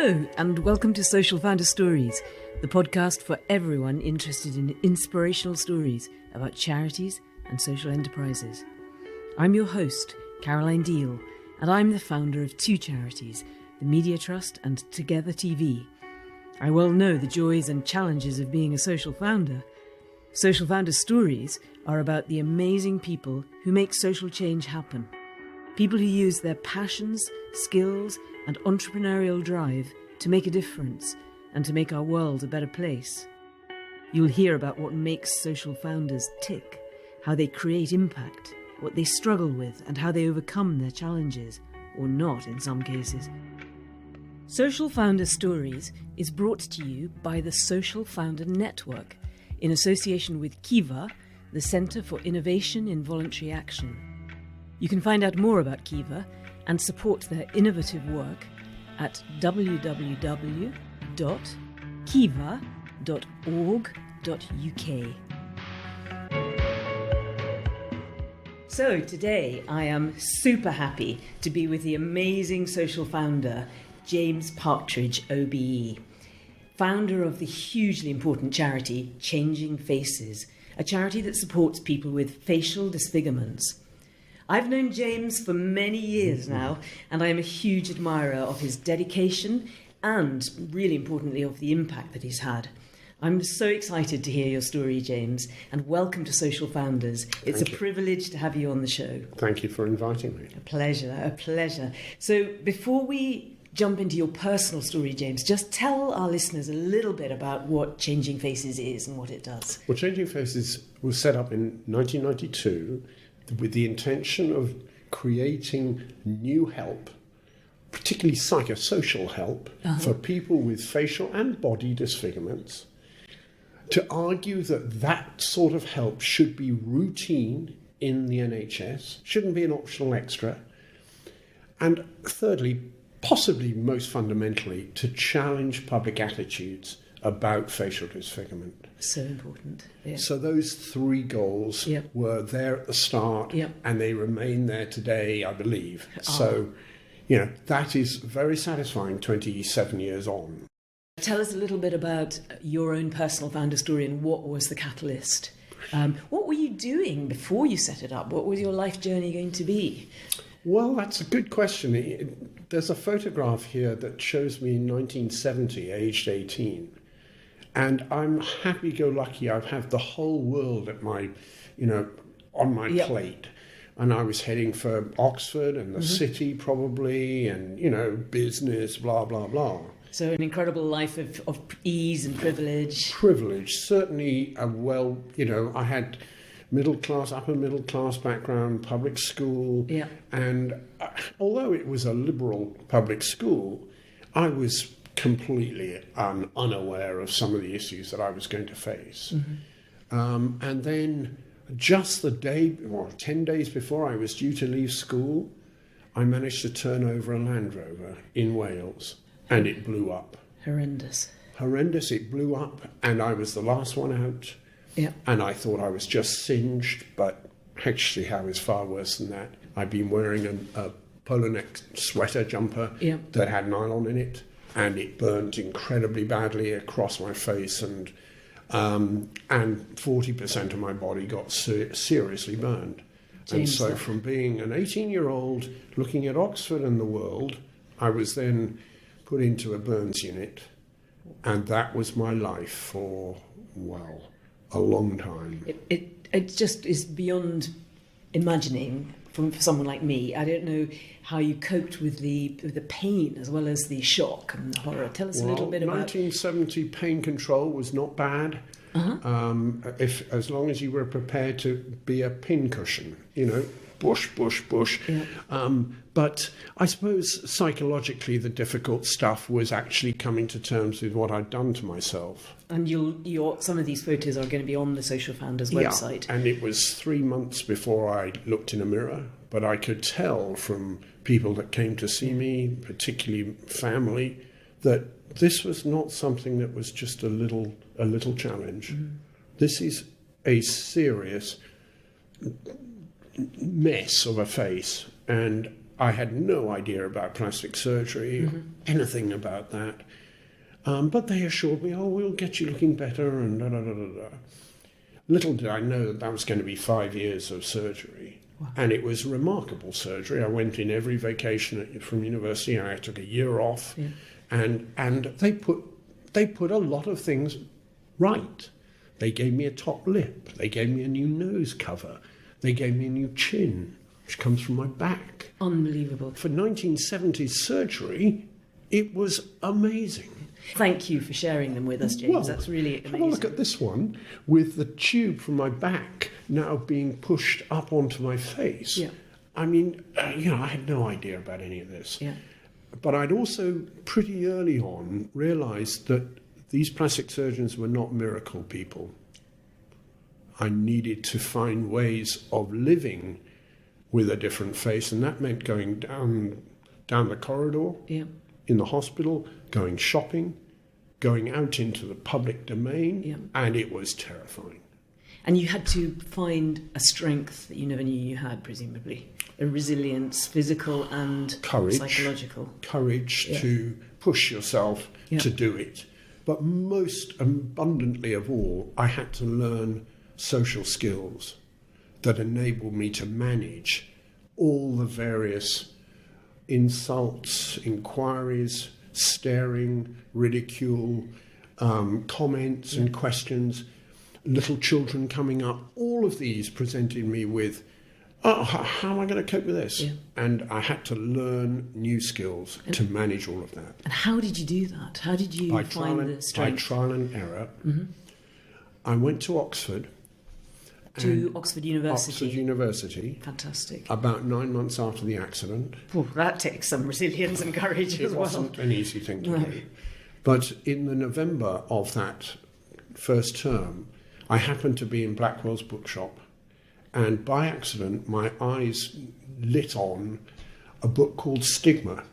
Hello, and welcome to Social Founder Stories, the podcast for everyone interested in inspirational stories about charities and social enterprises. I'm your host, Caroline Deal, and I'm the founder of two charities, the Media Trust and Together TV. I well know the joys and challenges of being a social founder. Social Founder Stories are about the amazing people who make social change happen. People who use their passions, skills, and entrepreneurial drive to make a difference and to make our world a better place. You'll hear about what makes social founders tick, how they create impact, what they struggle with, and how they overcome their challenges, or not in some cases. Social Founder Stories is brought to you by the Social Founder Network in association with Kiva, the Centre for Innovation in Voluntary Action. You can find out more about Kiva and support their innovative work at www.kiva.org.uk. So today I am super happy to be with the amazing social founder, James Partridge OBE, founder of the hugely important charity Changing Faces, a charity that supports people with facial disfigurements. I've known James for many years now, and I am a huge admirer of his dedication and, really importantly, of the impact that he's had. I'm so excited to hear your story, James, and welcome to Social Founders. It's a privilege to have you on the show. Thank you for inviting me. A pleasure. So before we jump into your personal story, James, just tell our listeners a little bit about what Changing Faces is and what it does. Well, Changing Faces was set up in 1992 with the intention of creating new help, particularly psychosocial help, for people with facial and body disfigurements, to argue that that sort of help should be routine in the NHS, shouldn't be an optional extra, and thirdly, possibly most fundamentally, to challenge public attitudes about facial disfigurement. So important. Yeah. So those three goals were there at the start, and they remain there today, I believe. So, that is very satisfying 27 years on. Tell us a little bit about your own personal founder story and what was the catalyst. What were you doing before you set it up? What was your life journey going to be? Well, that's a good question. There's a photograph here that shows me in 1970, aged 18. And I'm happy-go-lucky. I've had the whole world at my, on my plate. And I was heading for Oxford and the city probably, and, business, blah, blah, blah. So an incredible life of ease and privilege. Privilege, certainly. I had upper middle class background, public school. Yeah. And although it was a liberal public school, I was completely unaware of some of the issues that I was going to face. And then just 10 days before I was due to leave school, I managed to turn over a Land Rover in Wales, and it blew up. Horrendous, it blew up, and I was the last one out. Yeah. And I thought I was just singed, but actually I was far worse than that. I'd been wearing a polo neck sweater jumper that had nylon in it, and it burned incredibly badly across my face, and 40% of my body got seriously burned. And so from being an 18-year-old looking at Oxford and the world, I was then put into a burns unit, and that was my life for, a long time. It just is beyond imagining for someone like me. I don't know how you coped with the pain as well as the shock and the horror. Tell us a little bit about... 1970 pain control was not bad. As long as you were prepared to be a pincushion, bush. Yeah. But I suppose psychologically the difficult stuff was actually coming to terms with what I'd done to myself. And some of these photos are going to be on the Social Founders website. And it was 3 months before I looked in a mirror, but I could tell from people that came to see me, particularly family, that this was not something that was just a little challenge. This is a serious mess of a face, and I had no idea about plastic surgery, anything about that. But they assured me, we'll get you looking better, and da-da-da-da-da. Little did I know that that was going to be 5 years of surgery. Wow. And it was remarkable surgery. I went in every vacation from university, and I took a year off. Yeah. And they put a lot of things right. They gave me a top lip. They gave me a new nose cover. They gave me a new chin, which comes from my back. Unbelievable. For 1970s surgery, it was amazing. Thank you for sharing them with us, James. Well, that's really amazing. Have a look at this one with the tube from my back now being pushed up onto my face. Yeah. I mean, I had no idea about any of this. Yeah. But I'd also pretty early on realised that these plastic surgeons were not miracle people. I needed to find ways of living with a different face, and that meant going down the corridor, Yeah. in the hospital, going shopping, going out into the public domain, Yeah. and it was terrifying. And you had to find a strength that you never knew you had, presumably. A resilience, physical and Courage. psychological. Courage Yeah. to push yourself Yeah. to do it. But most abundantly of all, I had to learn social skills that enabled me to manage all the various insults, inquiries, staring, ridicule, comments and questions, little children coming up. All of these presented me with, how am I going to cope with this? Yeah. And I had to learn new skills to manage all of that. And how did you do that? How did you By find the by strength? trial and error. I went to Oxford. To and Oxford University. Oxford University. Fantastic. About 9 months after the accident. Oh, that takes some resilience and courage as It well. wasn't an easy thing to No. do. But in the November of that first term, I happened to be in Blackwell's bookshop, and by accident my eyes lit on a book called Stigma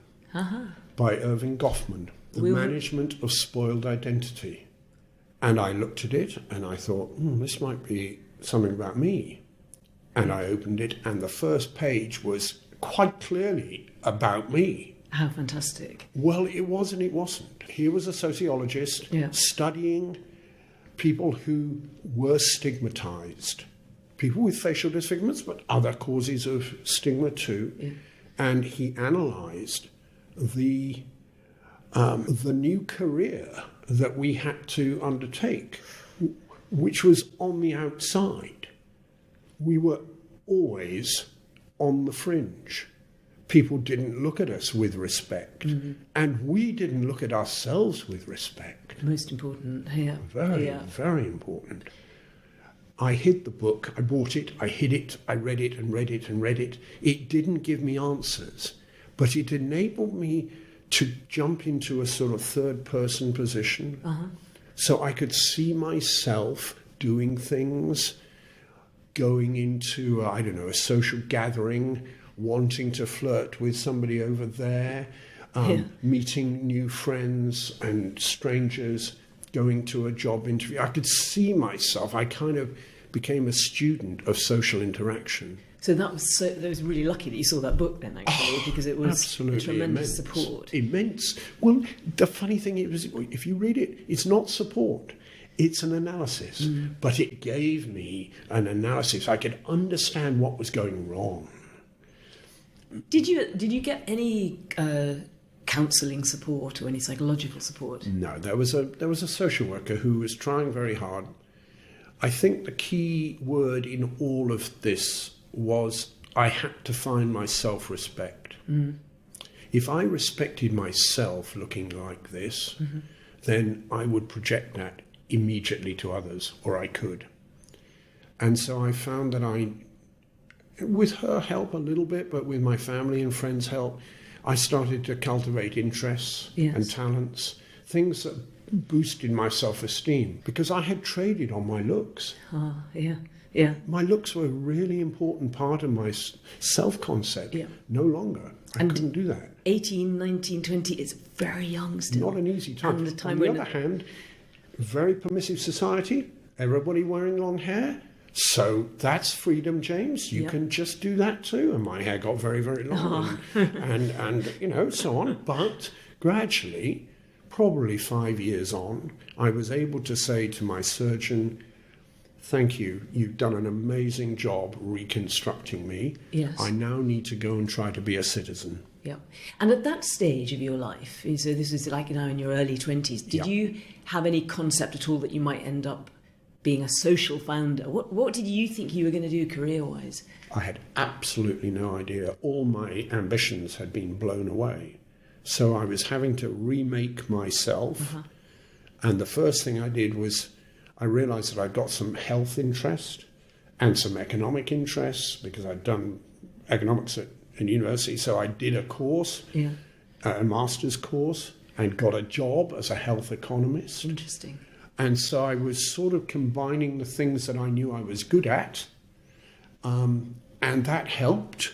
by Irving Goffman, The Management of Spoiled Identity. And I looked at it and I thought, this might be something about me. And I opened it, and the first page was quite clearly about me. How fantastic. Well, it was and it wasn't. He was a sociologist studying people who were stigmatized, people with facial disfigurements, but other causes of stigma too. Yeah. And he analysed the new career that we had to undertake, which was on the outside. We were always on the fringe. People didn't look at us with respect, and we didn't look at ourselves with respect. Most important, yeah. Very important. I hid the book, I bought it, I hid it, I read it and read it and read it. It didn't give me answers, but it enabled me to jump into a sort of third-person position. So I could see myself doing things, going into, a social gathering, wanting to flirt with somebody over there, meeting new friends and strangers, going to a job interview. I could see myself. I kind of became a student of social interaction. So that was really lucky that you saw that book then, actually, because it was absolutely tremendous immense. support. Immense. Well, the funny thing is, if you read it, it's not support. It's an analysis. But it gave me an analysis. I could understand what was going wrong. Did you get any counselling support or any psychological support? No, there was a social worker who was trying very hard. I think the key word in all of this was I had to find my self-respect. If I respected myself looking like this, then I would project that immediately to others, or I could. And so I found that with her help a little bit, but with my family and friends' help, I started to cultivate interests and talents, things that boosted my self-esteem, because I had traded on my looks. Yeah. My looks were a really important part of my self-concept. No longer. I couldn't do that. 18, 19, 20 is very young still. Not an easy time. And the time on the other hand, very permissive society, everybody wearing long hair, So that's freedom, James. You can just do that too. And my hair got very, very long and so on. But gradually, probably 5 years on, I was able to say to my surgeon, thank you. You've done an amazing job reconstructing me. Yes. I now need to go and try to be a citizen. Yeah. And at that stage of your life, so this is like now in your early 20s, did you have any concept at all that you might end up being a social founder? What did you think you were going to do career-wise? I had absolutely no idea. All my ambitions had been blown away. So I was having to remake myself. And the first thing I did was I realized that I'd got some health interest and some economic interests because I'd done economics in university. So I did a course, a master's course, and got a job as a health economist. Interesting. And so I was sort of combining the things that I knew I was good at, and that helped.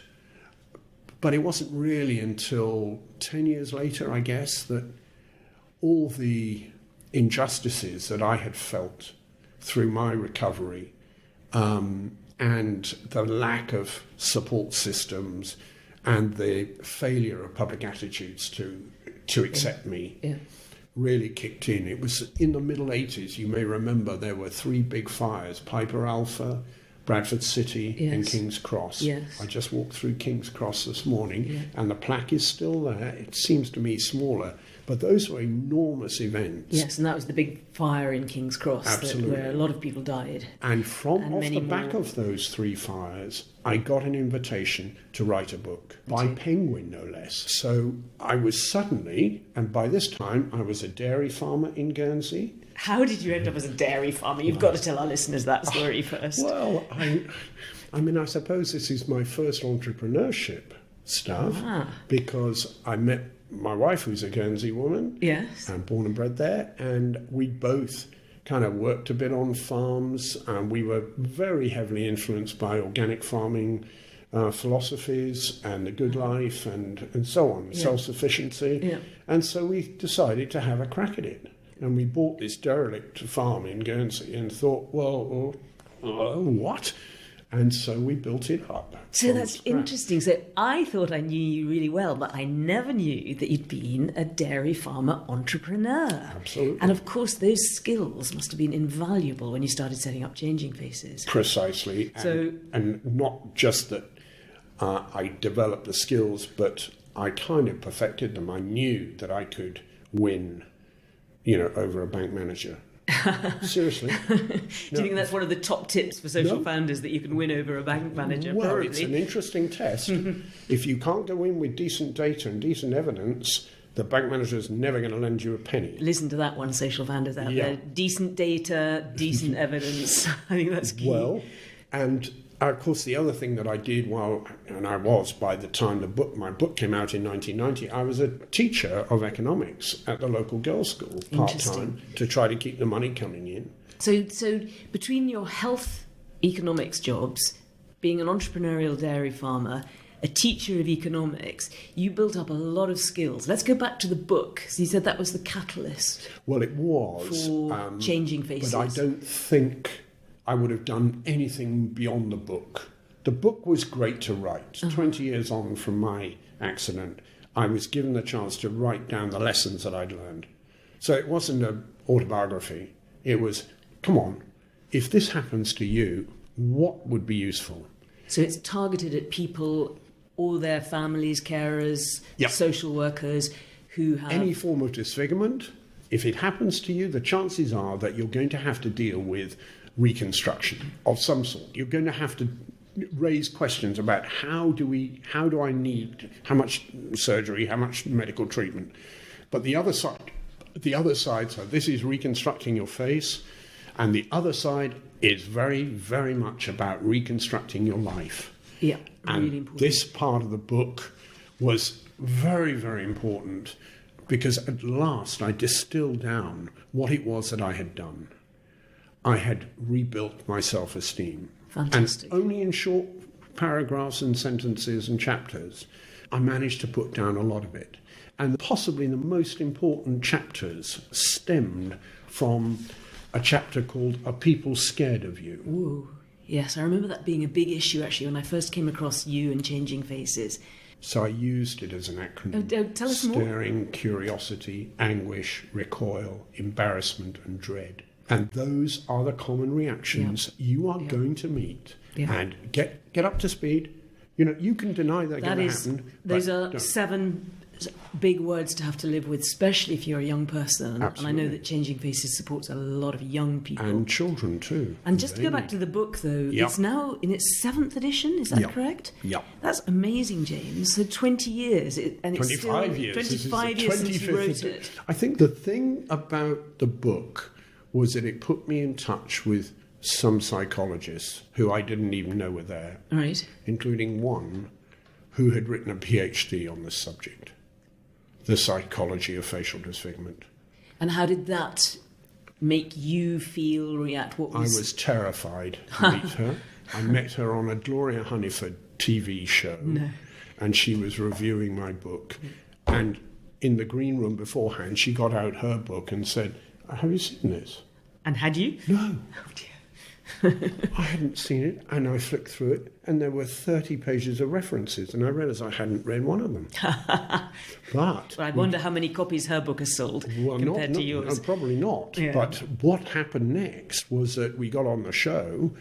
But it wasn't really until 10 years later, I guess, that all the injustices that I had felt through my recovery and the lack of support systems and the failure of public attitudes to accept me really kicked in. It was in the middle 80s, you may remember, there were 3 big fires, Piper Alpha, Bradford City and King's Cross. Yes. I just walked through King's Cross this morning and the plaque is still there. It seems to me smaller, but those were enormous events. Yes, and that was the big fire in King's Cross. Absolutely. Where a lot of people died. And off the back of those 3 fires, I got an invitation to write a book by Penguin, no less. So I was suddenly, and by this time I was a dairy farmer in Guernsey. How did you end up as a dairy farmer? You've got to tell our listeners that story first. Well, I suppose this is my first entrepreneurship stuff because I met my wife, who's a Guernsey woman. Yes. I'm born and bred there, and we both kind of worked a bit on farms, and we were very heavily influenced by organic farming philosophies and the good life and so on, self-sufficiency. Yeah. And so we decided to have a crack at it. And we bought this derelict farm in Guernsey and thought, well, what? And so we built it up. So that's interesting. So I thought I knew you really well, but I never knew that you'd been a dairy farmer entrepreneur. Absolutely. And of course, those skills must have been invaluable when you started setting up Changing Faces. Precisely. And not just that I developed the skills, but I kind of perfected them. I knew that I could win, over a bank manager. Seriously. Do you think that's one of the top tips for social founders, that you can win over a bank manager? Well, Probably. It's an interesting test. If you can't go in with decent data and decent evidence, the bank manager is never going to lend you a penny. Listen to that one, social founders out there. Decent data, decent evidence. I think that's key. Well, and of course, the other thing that I did by the time my book came out in 1990, I was a teacher of economics at the local girls' school part-time to try to keep the money coming in. So between your health economics jobs, being an entrepreneurial dairy farmer, a teacher of economics, you built up a lot of skills. Let's go back to the book. So you said that was the catalyst. Well, it was. For Changing Faces. But I don't think I would have done anything beyond the book. The book was great to write. 20 years on from my accident, I was given the chance to write down the lessons that I'd learned. So it wasn't an autobiography. It was, come on, if this happens to you, what would be useful? So it's targeted at people or their families, carers, social workers who have... Any form of disfigurement. If it happens to you, the chances are that you're going to have to deal with reconstruction of some sort. You're going to have to raise questions about how much surgery, how much medical treatment. But the other side, so this is reconstructing your face, and the other side is very, very much about reconstructing your life. Yeah, really and important. This part of the book was very, very important because at last I distilled down what it was that I had done. I had rebuilt my self-esteem. Fantastic. And only in short paragraphs and sentences and chapters, I managed to put down a lot of it. And possibly the most important chapters stemmed from a chapter called Are People Scared of You? Ooh, Yes, I remember that being a big issue, actually, when I first came across you and Changing Faces. So I used it as an acronym. Tell us more. Staring, curiosity, anguish, recoil, embarrassment and dread. And those are the common reactions you are going to meet. Yeah. And get up to speed. You can deny that going to happen. Those are 7 big words to have to live with, especially if you're a young person. Absolutely. And I know that Changing Faces supports a lot of young people. And children too. And just to go back to the book, though, it's now in its 7th edition, is that correct? Yeah. That's amazing, James. So 20 years. And 25 years. 25 years since you wrote it. I think the thing about the book was that it put me in touch with some psychologists who I didn't even know were there. Right. Including one who had written a PhD on this subject. The psychology of facial disfigurement. And how did that make you feel, react? I was terrified to meet her. I met her on a Gloria Hunniford TV show. No. And she was reviewing my book. And in the green room beforehand, she got out her book and said, "Have you seen this?" And had you? No. Oh, dear. I hadn't seen it, and I flicked through it, and there were 30 pages of references, and I realised I hadn't read one of them. But I wonder how many copies her book has sold compared to yours. Probably not. Yeah. But what happened next was that we got on the show,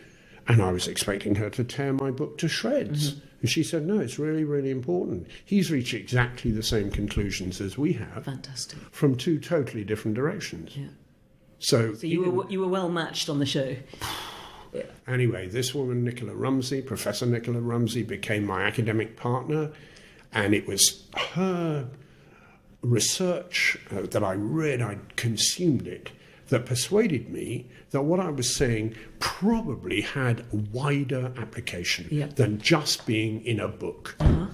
and I was expecting her to tear my book to shreds. Mm-hmm. And she said, "No, it's really, really important. He's reached exactly the same conclusions as we have. Fantastic. From 2 totally different directions." Yeah. So you were well matched on the show. Yeah. Anyway, this woman, Professor Nicola Rumsey, became my academic partner, and it was her research that I read, I consumed it, that persuaded me that what I was saying probably had wider application than just being in a book. Uh-huh.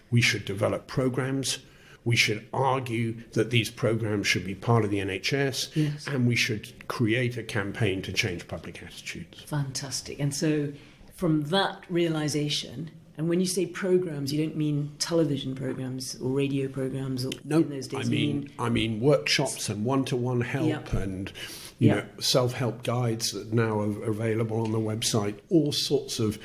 We should develop programs. We should argue that these programs should be part of the NHS, and we should create a campaign to change public attitudes. Fantastic. And so from that realisation, and when you say programs, you don't mean television programs or radio programs? Or no, in those days, I mean workshops and one-to-one help and self-help guides that now are available on the website, all sorts of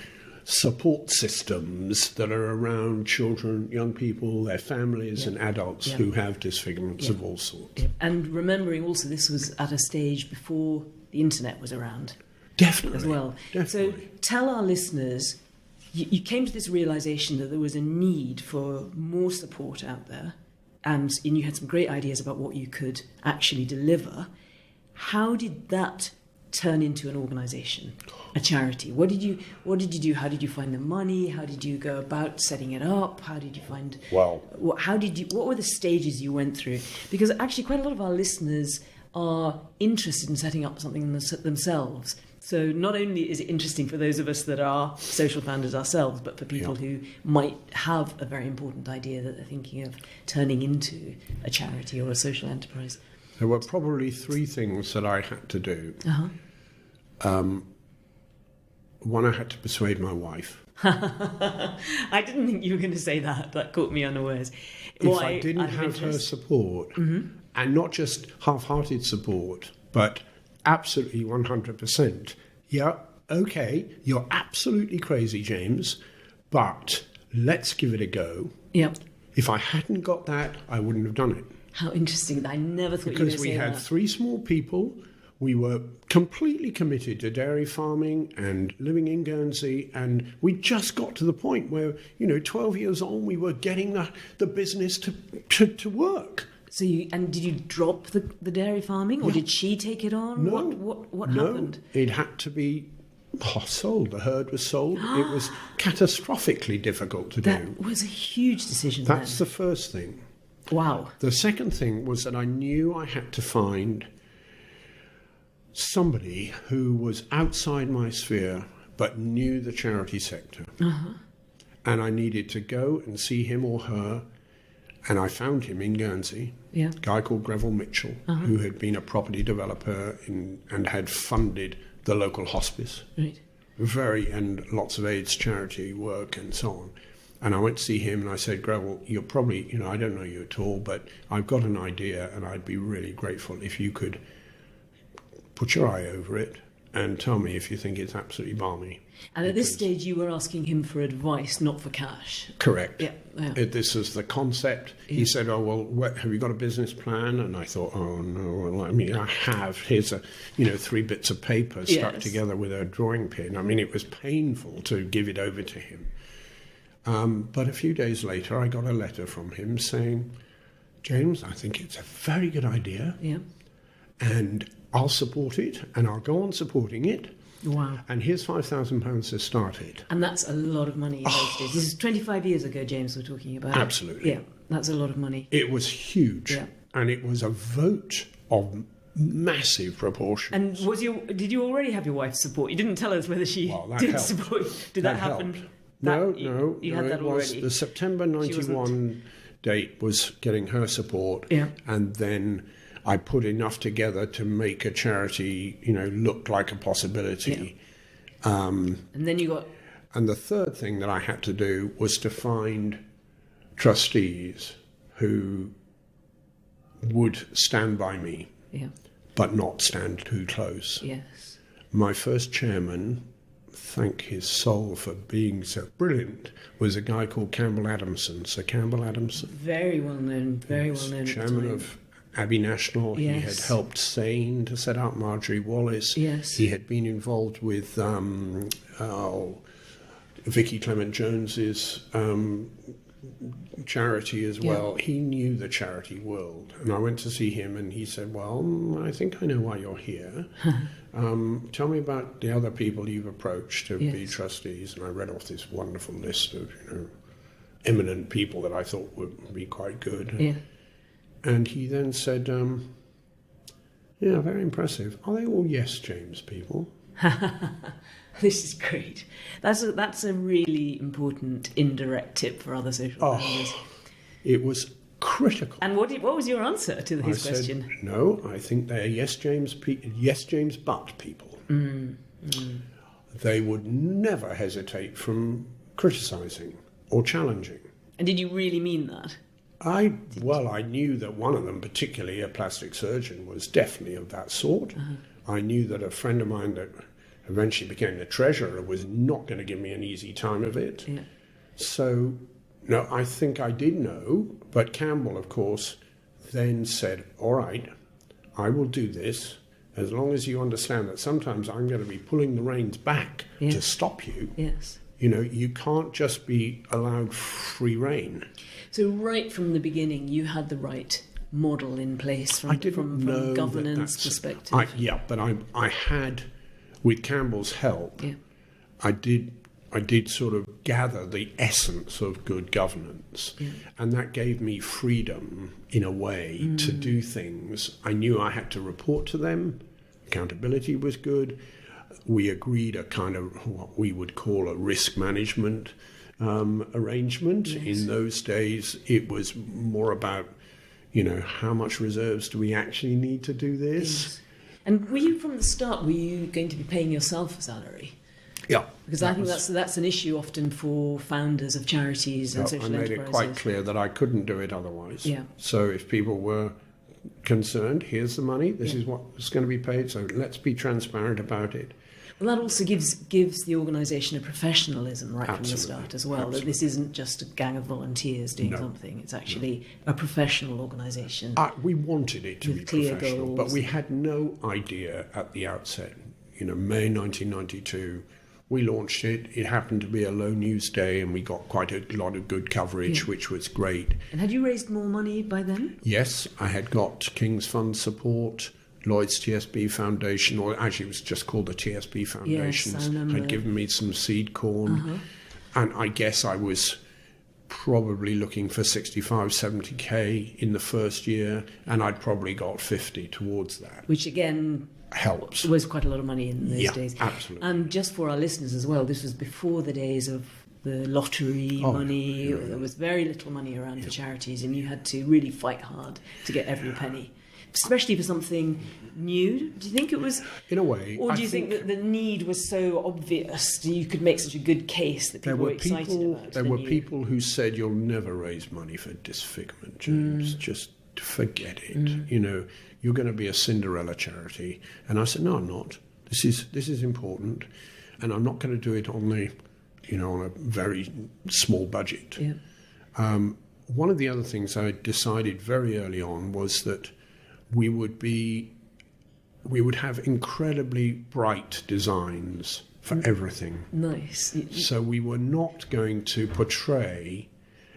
support systems that are around children, young people, their families and adults who have disfigurements of all sorts. And remembering also this was at a stage before the internet was around. Definitely. As well. Definitely. So tell our listeners, you came to this realisation that there was a need for more support out there, and you had some great ideas about what you could actually deliver. How did that turn into an organisation, a charity? What did you do? How did you find the money? How did you go about setting it up? How did you find? Well, what were the stages you went through? Because actually, quite a lot of our listeners are interested in setting up something themselves. So not only is it interesting for those of us that are social founders ourselves, but for people who might have a very important idea that they're thinking of turning into a charity or a social enterprise. There were probably 3 things that I had to do. Uh-huh. One, I had to persuade my wife. I didn't think you were going to say that. That caught me unawares. If I didn't have her support, and not just half-hearted support, but absolutely 100%, okay, you're absolutely crazy, James, but let's give it a go. Yep. If I hadn't got that, I wouldn't have done it. How interesting. I never thought you were going to say that. Because we had 3 small people. We were completely committed to dairy farming and living in Guernsey, and we just got to the point where, 12 years on, we were getting the business to work. So did you drop the dairy farming, or did she take it on? No. What happened? No, it had to be sold. The herd was sold. It was catastrophically difficult to do. That was a huge decision. That's the first thing. Wow. The second thing was that I knew I had to find somebody who was outside my sphere but knew the charity sector. Uh-huh. And I needed to go and see him or her, and I found him in Guernsey, a guy called Greville Mitchell, who had been a property developer and had funded the local hospice. Right. And lots of AIDS charity work and so on. And I went to see him and I said, Greville, you're probably, I don't know you at all, but I've got an idea and I'd be really grateful if you could put your eye over it and tell me if you think it's absolutely balmy. And at this stage, you were asking him for advice, not for cash. Correct. Yeah. This is the concept. Yeah. He said, "Oh well, have you got a business plan?" And I thought, "Oh no, well, I mean, I have. Here's 3 bits of paper stuck together with a drawing pin." I mean, it was painful to give it over to him. But a few days later, I got a letter from him saying, "James, I think it's a very good idea. Yeah. And I'll support it, and I'll go on supporting it. Wow. And here's £5,000 to start it." And that's a lot of money in those days. This is 25 years ago, James, we're talking about. Absolutely. Yeah, that's a lot of money. It was huge. Yeah. And it was a vote of massive proportions. And did you already have your wife's support? You didn't tell us whether she did helped. support. Did that happen? Helped. No. You had that it was already. The September 91 date was getting her support. Yeah. And then I put enough together to make a charity, look like a possibility. Yeah. And then you got... And the third thing that I had to do was to find trustees who would stand by me, but not stand too close. Yes. My first chairman, thank his soul for being so brilliant, was a guy called Campbell Adamson. Sir Campbell Adamson. Very well known. Chairman of Abbey National. Yes. He had helped Sane to set up Marjorie Wallace. Yes. He had been involved with Vicky Clement-Jones's charity as well. He knew the charity world. And I went to see him and he said, "Well, I think I know why you're here. Tell me about the other people you've approached to be trustees." And I read off this wonderful list of eminent people that I thought would be quite good. Yeah. And he then said, very impressive. Are they all Yes James people? This is great. That's a really important indirect tip for other social founders. It was critical. And what was your answer to his question? Said, "No, I think they're Yes James but people. They would never hesitate from criticising or challenging." And did you really mean that? I knew that one of them, particularly a plastic surgeon, was definitely of that sort. I knew that a friend of mine that eventually became the treasurer was not going to give me an easy time of it. Yeah. So, no, I think I did know, but Campbell, of course, then said, "All right, I will do this as long as you understand that sometimes I'm going to be pulling the reins back to stop you. Yes. You can't just be allowed free rein." So right from the beginning, you had the right model in place from governance perspective. But I had, with Campbell's help, I did sort of gather the essence of good governance, and that gave me freedom in a way to do things. I knew I had to report to them. Accountability was good. We agreed a kind of what we would call a risk management arrangement. In those days, it was more about, how much reserves do we actually need to do this? Yes. And were you from the start, were you going to be paying yourself a salary? Yeah. Because I think that's an issue often for founders of charities and social enterprises. I made it quite clear that I couldn't do it otherwise. Yeah. So if people were concerned, here's the money, this is what's going to be paid, so let's be transparent about it. Well, that also gives the organisation a professionalism from the start as well. That this isn't just a gang of volunteers doing something. It's actually a professional organisation. We wanted it to be professional, but we had no idea at the outset. May 1992, we launched it. It happened to be a low news day, and we got quite a lot of good coverage, which was great. And had you raised more money by then? Yes, I had got King's Fund support. Lloyd's TSB Foundation, or actually it was just called the TSB Foundation, had given me some seed corn. And I guess I was probably looking for 65, 70k in the first year, and I'd probably got 50 towards that. Which again helps. Was quite a lot of money in those days. Absolutely. And just for our listeners as well, this was before the days of the lottery money. There was very little money around for charities, and you had to really fight hard to get every penny. Especially for something new. Do you think it was... In a way. Or do you think that the need was so obvious that you could make such a good case that people were excited about it? There were people who said, "You'll never raise money for disfigurement, James. Just forget it. You're going to be a Cinderella charity." And I said, "No, I'm not. This is important, and I'm not going to do it on on a very small budget. Yeah. One of the other things I decided very early on was that we would have incredibly bright designs for everything. Nice. So we were not going to portray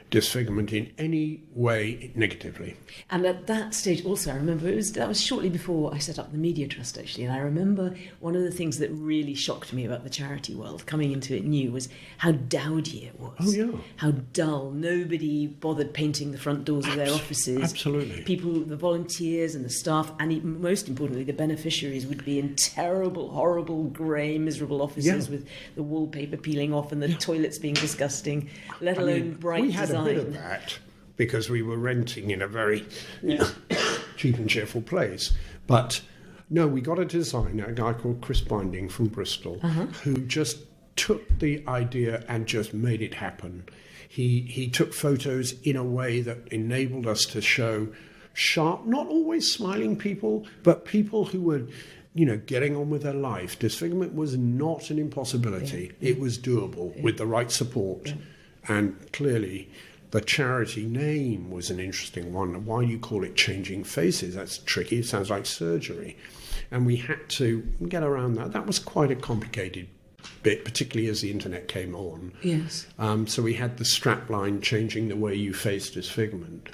disfigurement in any way negatively. And at that stage also, I remember that was shortly before I set up the Media Trust, actually, and I remember one of the things that really shocked me about the charity world coming into it new was how dowdy it was. Oh, yeah. How dull. Nobody bothered painting the front doors of their offices. Absolutely. People, the volunteers and the staff, and even, most importantly, the beneficiaries would be in terrible, horrible, grey, miserable offices with the wallpaper peeling off and the toilets being disgusting, let alone bright design. We had a bit of that because we were renting in a very cheap and cheerful place. But no, we got a designer, a guy called Chris Binding from Bristol, who just took the idea and just made it happen. He took photos in a way that enabled us to show sharp, not always smiling people, but people who were getting on with their life. Disfigurement was not an impossibility. It was doable with the right support. And clearly, the charity name was an interesting one. Why do you call it Changing Faces? That's tricky. It sounds like surgery. And we had to get around that. That was quite a complicated bit, particularly as the internet came on. Yes. So we had the strapline, changing the way you face disfigurement,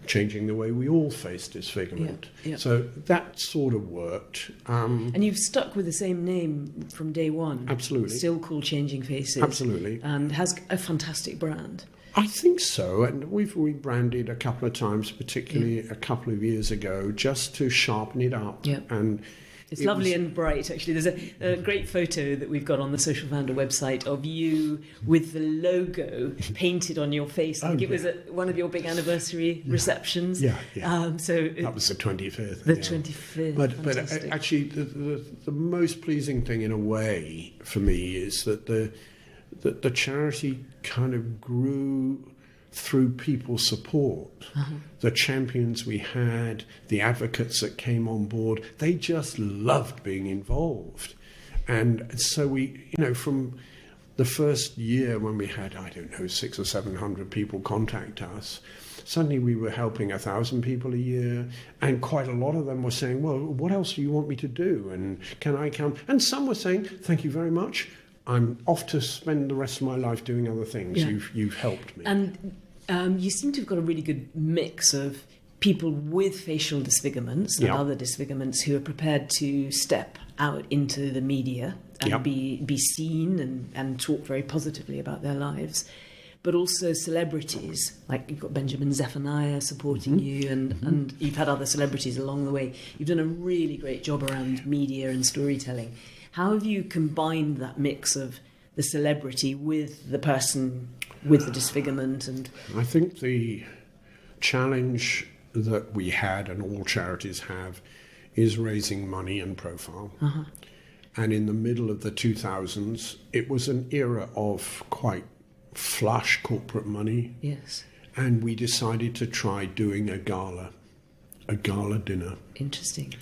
changing the way we all face disfigurement. Yeah. So that sort of worked. And you've stuck with the same name from day one. Absolutely. Still called Changing Faces. Absolutely. And has a fantastic brand. I think so, and we've rebranded a couple of times, particularly a couple of years ago, just to sharpen it up. Yeah. And it's lovely and bright, actually. There's a great photo that we've got on the Social Founder website of you with the logo painted on your face. I think it was at one of your big anniversary receptions. Yeah. So that was the 25th. The 25th. But actually, the most pleasing thing in a way for me is that the charity kind of grew through people's support. The champions we had, the advocates that came on board, they just loved being involved. And so we, from the first year when we had, 600 or 700 people contact us, suddenly we were helping 1,000 people a year, and quite a lot of them were saying, well, what else do you want me to do? And can I come? And some were saying, thank you very much. I'm off to spend the rest of my life doing other things. Yeah. You've helped me. And you seem to have got a really good mix of people with facial disfigurements and other disfigurements who are prepared to step out into the media and be seen and talk very positively about their lives. But also celebrities, like you've got Benjamin Zephaniah supporting you, and you've had other celebrities along the way. You've done a really great job around media and storytelling. How have you combined that mix of the celebrity with the person with the disfigurement? And I think the challenge that we had, and all charities have, is raising money and profile. And in the middle of the 2000s, it was an era of quite flush corporate money. Yes. And we decided to try doing a gala dinner. Interesting.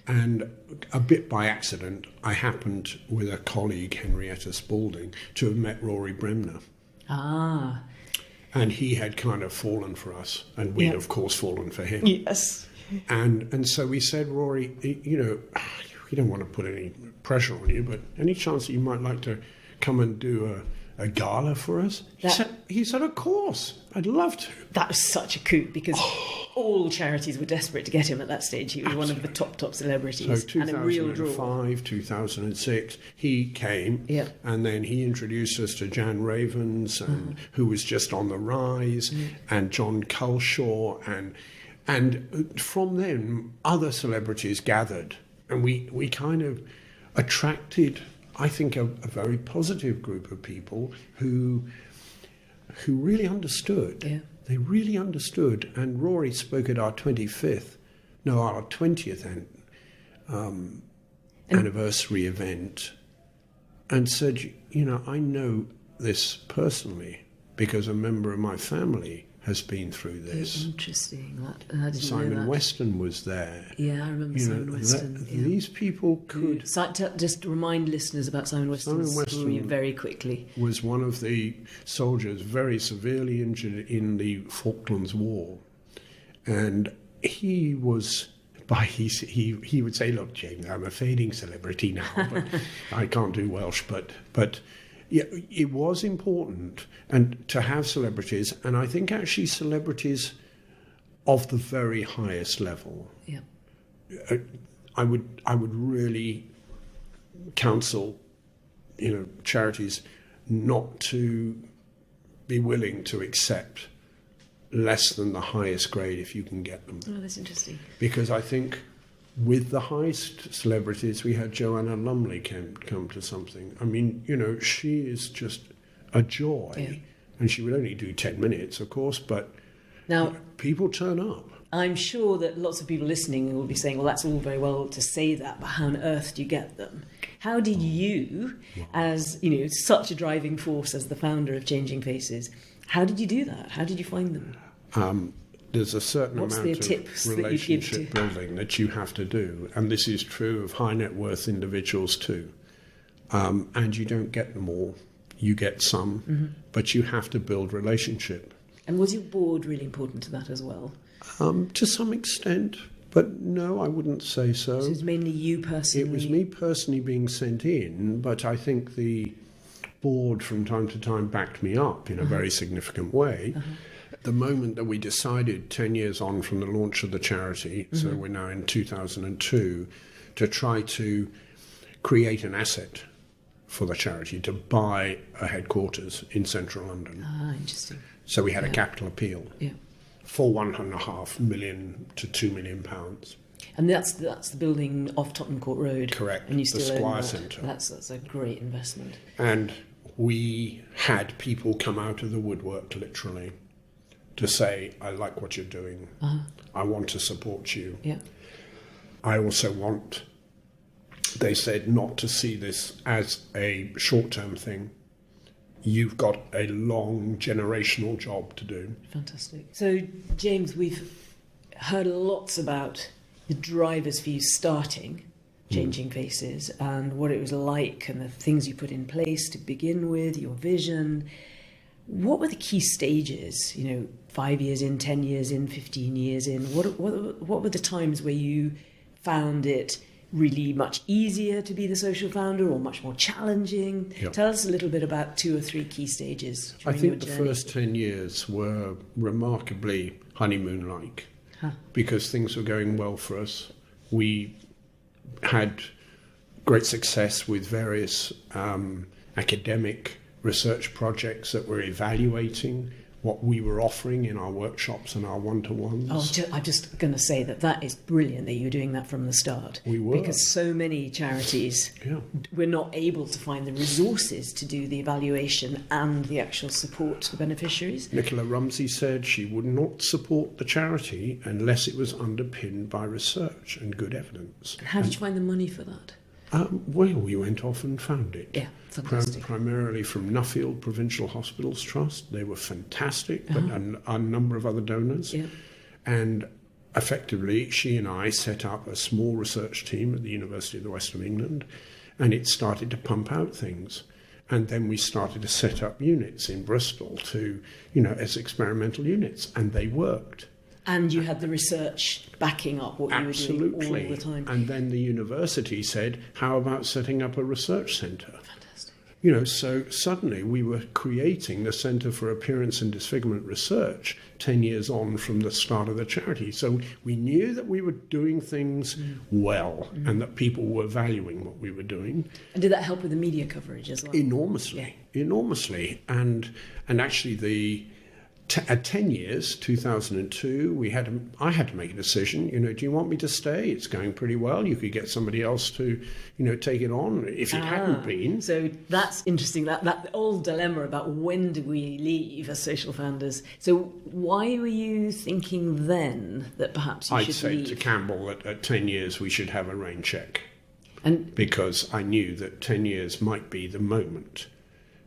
And a bit by accident, I happened, with a colleague, Henrietta Spalding, to have met Rory Bremner. And he had kind of fallen for us, and we'd of course fallen for him. Yes. And so we said, Rory, we don't want to put any pressure on you, but any chance that you might like to come and do a gala for us? He said, of course, I'd love to. That was such a coup, because all charities were desperate to get him at that stage. He was one of the top celebrities. So and a real draw. 2005, 2006, he came, and then he introduced us to Jan Ravens, who was just on the rise, and John Culshaw, and from then, other celebrities gathered, and we kind of attracted, I think, a very positive group of people who really understood. Yeah. They really understood. And Rory spoke at our 20th anniversary event, and said, I know this personally because a member of my family has been through this. Interesting. I didn't Simon know that. Weston was there. Yeah, I remember Simon Weston. These people could... Just remind listeners about Simon Weston's story very quickly. Was one of the soldiers very severely injured in the Falklands War. And he was... He would say, look, James, I'm a fading celebrity now, but I can't do Welsh. But yeah, it was important and to have celebrities, and I think actually celebrities of the very highest level. Yeah. I would really counsel, charities not to be willing to accept less than the highest grade if you can get them. Oh, that's interesting. Because I think with the highest celebrities, we had Joanna Lumley come to something. I mean, she is just a joy. Yeah. And she would only do 10 minutes, of course, but now people turn up. I'm sure that lots of people listening will be saying, well, that's all very well to say that, but how on earth do you get them? How did you, as, such a driving force as the founder of Changing Faces, how did you do that? How did you find them? There's a certain What's amount the tips of that you give relationship to? building that you have to do, and this is true of high net worth individuals too. And you don't get them all. You get some, but you have to build relationship. And was your board really important to that as well? To some extent, but no, I wouldn't say so. So it was mainly you personally? It was me personally being sent in, but I think the board from time to time backed me up in a very significant way. The moment that we decided 10 years on from the launch of the charity, so we're now in 2002, to try to create an asset for the charity, to buy a headquarters in central London. Ah, interesting. So we had a capital appeal Yeah. for £1.5 million to £2 million. And that's the building off Tottenham Court Road. Correct. And you The still own Squire that. Centre. That's a great investment. And we had people come out of the woodwork, literally, to say, I like what you're doing. I want to support you. Yeah. I also want, they said, not to see this as a short-term thing. You've got a long generational job to do. Fantastic. So, James, we've heard lots about the drivers for you starting Changing Faces and what it was like and the things you put in place to begin with, your vision. What were the key stages, 5 years in, 10 years in, 15 years in? What were the times where you found it really much easier to be the social founder or much more challenging? Yep. Tell us a little bit about 2 or 3 key stages I during think your the journey. first 10 years were remarkably honeymoon-like because things were going well for us. We had great success with various academic research projects that were evaluating what we were offering in our workshops and our one-to-ones. I'm just going to say that is brilliant that you were doing that from the start. We were. Because so many charities were not able to find the resources to do the evaluation and the actual support to the beneficiaries. Nicola Rumsey said she would not support the charity unless it was underpinned by research and good evidence. And how did you find the money for that? Well, we went off and found it. Yeah, fantastic. Primarily from Nuffield Provincial Hospitals Trust. They were fantastic, but a number of other donors. Yeah. And effectively, she and I set up a small research team at the University of the West of England, and it started to pump out things. And then we started to set up units in Bristol to, as experimental units, and they worked. And you had the research backing up what you were doing all the time. And then the university said, how about setting up a research centre? Fantastic. So suddenly we were creating the Centre for Appearance and Disfigurement Research 10 years on from the start of the charity. So we knew that we were doing things well and that people were valuing what we were doing. And did that help with the media coverage as well? Enormously. And actually at 10 years, 2002, I had to make a decision. Do you want me to stay? It's going pretty well. You could get somebody else to, take it on if it hadn't been. So that's interesting, that old dilemma about when do we leave as social founders. So why were you thinking then that perhaps you should leave? I'd said to Campbell that at 10 years we should have a rain check. And because I knew that 10 years might be the moment.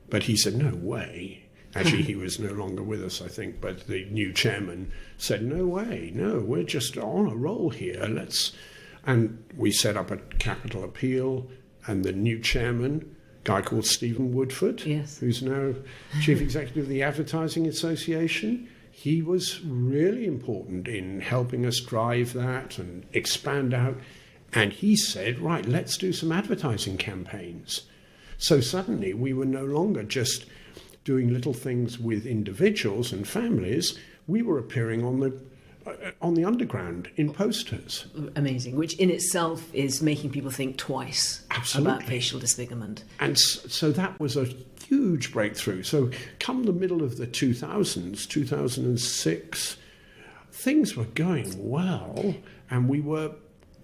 But he said, no way. Actually, he was no longer with us, I think, but the new chairman said, no way, no, we're just on a roll here. And we set up a capital appeal, and the new chairman, a guy called Stephen Woodford, yes, who's now chief executive of the Advertising Association, he was really important in helping us drive that and expand out. And he said, right, let's do some advertising campaigns. So suddenly we were no longer just doing little things with individuals and families. We were appearing on the underground in posters. Amazing, which in itself is making people think twice about facial disfigurement. And so that was a huge breakthrough. So come the middle of the 2000s, 2006, things were going well, and we were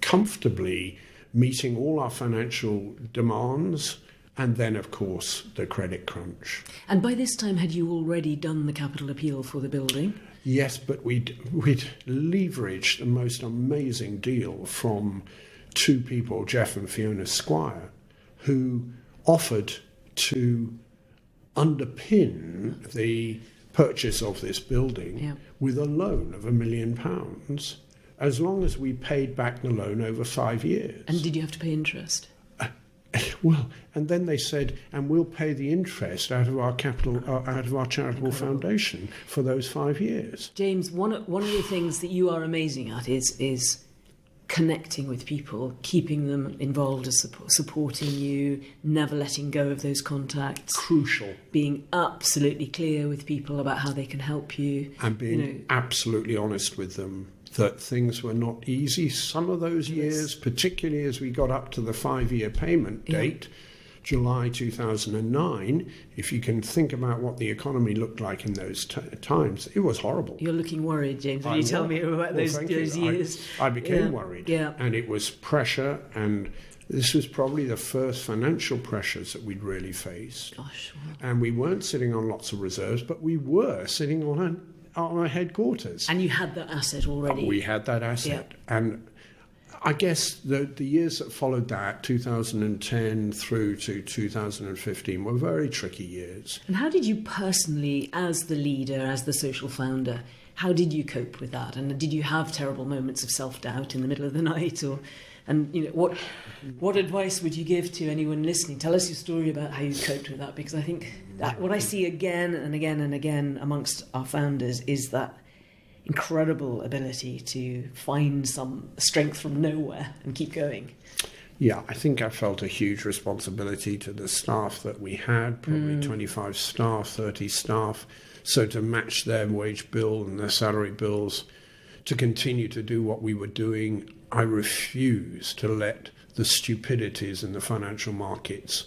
comfortably meeting all our financial demands. And then, of course, the credit crunch. And by this time, had you already done the capital appeal for the building? Yes, but we'd leveraged the most amazing deal from two people, Jeff and Fiona Squire, who offered to underpin the purchase of this building with a loan of £1 million, as long as we paid back the loan over 5 years. And did you have to pay interest? Well, and then they said, and we'll pay the interest out of our capital, out of our charitable foundation for those 5 years. James, one of the things that you are amazing at is connecting with people, keeping them involved, supporting you, never letting go of those contacts. Crucial. Being absolutely clear with people about how they can help you. And being absolutely honest with them that things were not easy. Some of those years, particularly as we got up to the 5-year payment date, July 2009, if you can think about what the economy looked like in those times, it was horrible. You're looking worried, James, when you tell me about those years. I became worried. Yeah. And it was pressure, and this was probably the first financial pressures that we'd really faced. Gosh. Wow. And we weren't sitting on lots of reserves, but we were sitting on our headquarters. And you had that asset already? We had that asset. And I guess the years that followed that, 2010 through to 2015, were very tricky years. And how did you personally, as the leader, as the social founder, how did you cope with that? And did you have terrible moments of self-doubt in the middle of the night? And what advice would you give to anyone listening? Tell us your story about how you coped with that, because I think that what I see again and again and again amongst our founders is that incredible ability to find some strength from nowhere and keep going. Yeah, I think I felt a huge responsibility to the staff that we had, probably 25 staff, 30 staff. So to match their wage bill and their salary bills, to continue to do what we were doing, I refused to let the stupidities in the financial markets,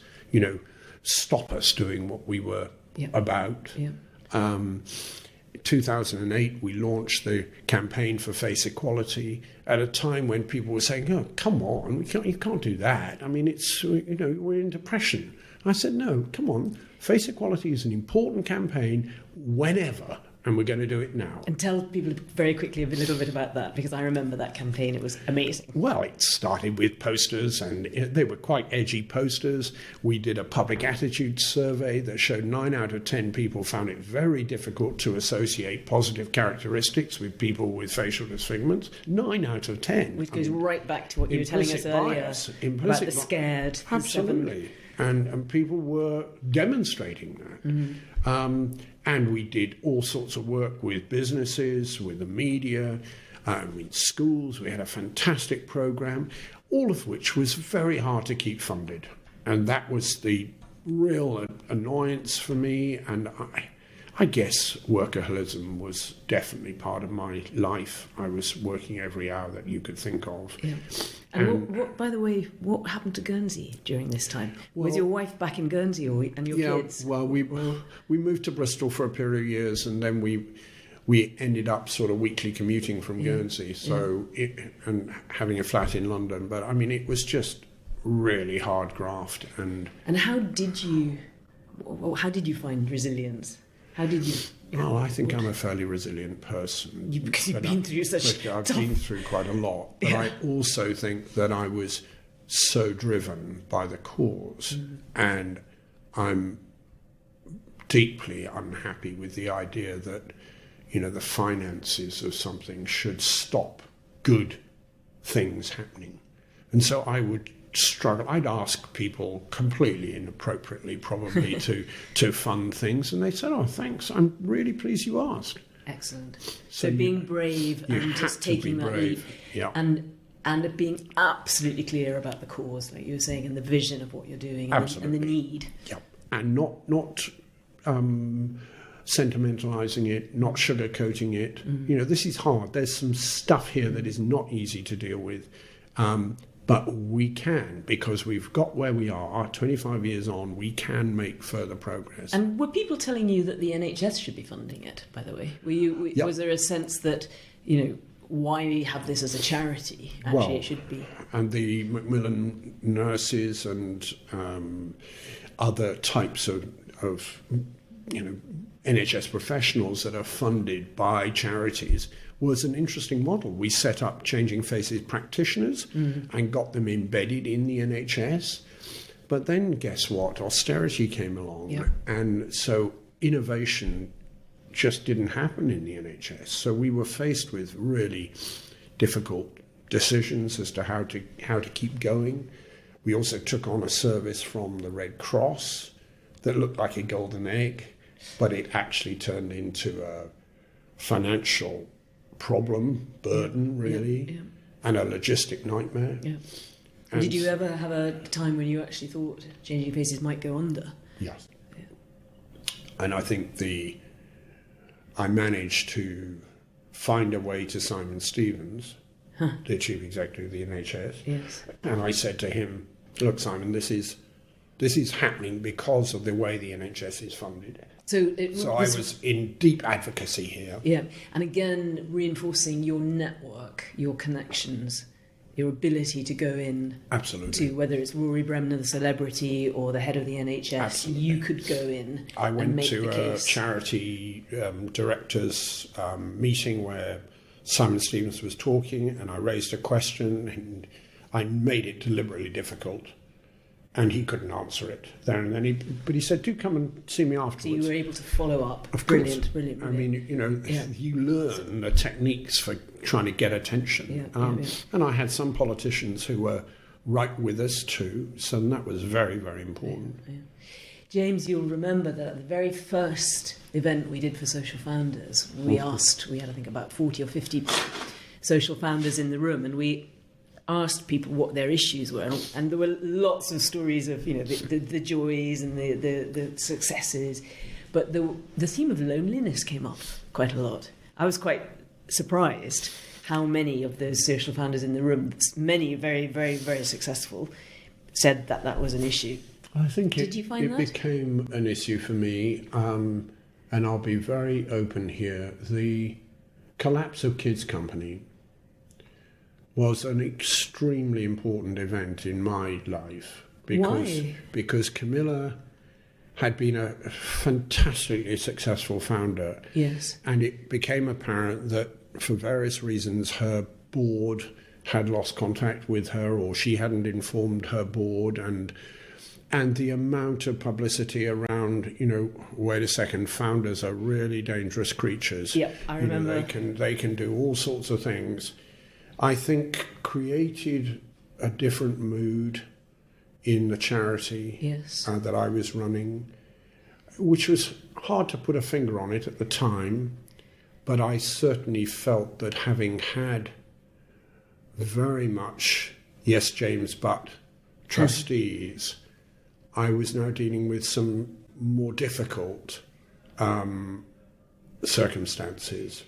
stop us doing what we were about. Yeah. 2008, we launched the campaign for face equality at a time when people were saying, "Oh, come on, you can't do that. I mean, we're in depression." I said, "No, come on. Face equality is an important campaign whenever, and we're going to do it now." And tell people very quickly a little bit about that, because I remember that campaign. It was amazing. Well, it started with posters, and they were quite edgy posters. We did a public attitude survey that showed 9 out of 10 people found it very difficult to associate positive characteristics with people with facial disfigurements. 9 out of 10. Which goes right back to what you were telling us earlier about the scared. Absolutely. And people were demonstrating that. And we did all sorts of work with businesses, with the media, with schools. We had a fantastic program, all of which was very hard to keep funded. And that was the real annoyance for me. And I guess workaholism was definitely part of my life. I was working every hour that you could think of. Yeah. And what, by the way, what happened to Guernsey during this time? Was your wife back in Guernsey and your kids? Yeah, well, we moved to Bristol for a period of years, and then we ended up sort of weekly commuting from Guernsey, and having a flat in London. But I mean, it was just really hard graft. And how did you find resilience? How did you? Well, I think I'm a fairly resilient person. Because you've been through such. I've been through quite a lot, but I also think that I was so driven by the cause, and I'm deeply unhappy with the idea that, the finances of something should stop good things happening. And so I would struggle. I'd ask people completely inappropriately, probably, to fund things, and they said, "Oh, thanks. I'm really pleased you asked." Excellent. So being brave and just taking that leap, and being absolutely clear about the cause, like you were saying, and the vision of what you're doing, and the need. Yeah, and not sentimentalizing it, not sugarcoating it. This is hard. There's some stuff here that is not easy to deal with. But we can, because we've got where we are, 25 years on, we can make further progress. And were people telling you that the NHS should be funding it, by the way? Was there a sense that, why have this as a charity? Actually, it should be. And the Macmillan nurses and other types of NHS professionals that are funded by charities was an interesting model. We set up Changing Faces practitioners and got them embedded in the NHS. But then guess what? Austerity came along. And so innovation just didn't happen in the NHS. So we were faced with really difficult decisions as to how to keep going. We also took on a service from the Red Cross that looked like a golden egg, but it actually turned into a financial burden, really, and a logistic nightmare. And did you ever have a time when you actually thought Changing Faces might go under? Yes. And I think I managed to find a way to Simon Stevens, the chief executive of the NHS. Yes. And I said to him, "Look, Simon, this is happening because of the way the NHS is funded." So I was in deep advocacy here. Yeah, and again, reinforcing your network, your connections, your ability to go in. Absolutely. To whether it's Rory Bremner, the celebrity, or the head of the NHS, absolutely. You could go in. I went to a charity directors meeting where Simon Stevens was talking, and I raised a question, and I made it deliberately difficult. And he couldn't answer it there and then. But he said, "Do come and see me afterwards." So you were able to follow up. Of brilliant, course. Brilliant. I mean, you learn the techniques for trying to get attention. And I had some politicians who were right with us too, so that was very, very important. James, you'll remember that at the very first event we did for Social Founders, we had, I think, about 40 or 50 social founders in the room, and we asked people what their issues were, and there were lots of stories of the joys and the successes, but the theme of loneliness came up quite a lot. I was quite surprised how many of those social founders in the room, many very, very, very successful, said that was an issue. I think Did you find it became an issue for me, and I'll be very open here. The collapse of Kids Company was an extremely important event in my life. Why? Because Camilla had been a fantastically successful founder. Yes. And it became apparent that for various reasons her board had lost contact with her, or she hadn't informed her board, and the amount of publicity around, wait a second, founders are really dangerous creatures. Yeah, I remember. They can do all sorts of things. I think created a different mood in the charity that I was running, which was hard to put a finger on it at the time, but I certainly felt that having had very much yes, James, but trustees, I was now dealing with some more difficult circumstances.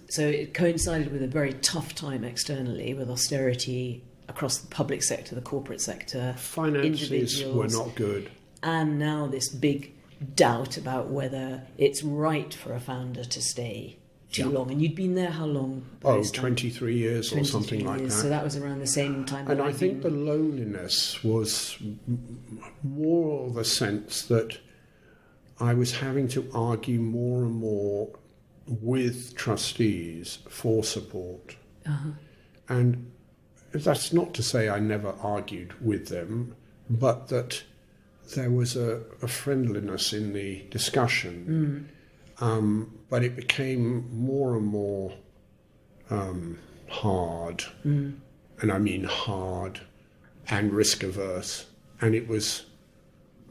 So it coincided with a very tough time externally, with austerity across the public sector, the corporate sector. Finances were not good. And now this big doubt about whether it's right for a founder to stay too long. And you'd been there how long? 23 years or something like that. So that was around the same time. And I think the loneliness was more the sense that I was having to argue more and more with trustees for support. And that's not to say I never argued with them, but that there was a friendliness in the discussion, but it became more and more hard, and I mean hard and risk averse, and it was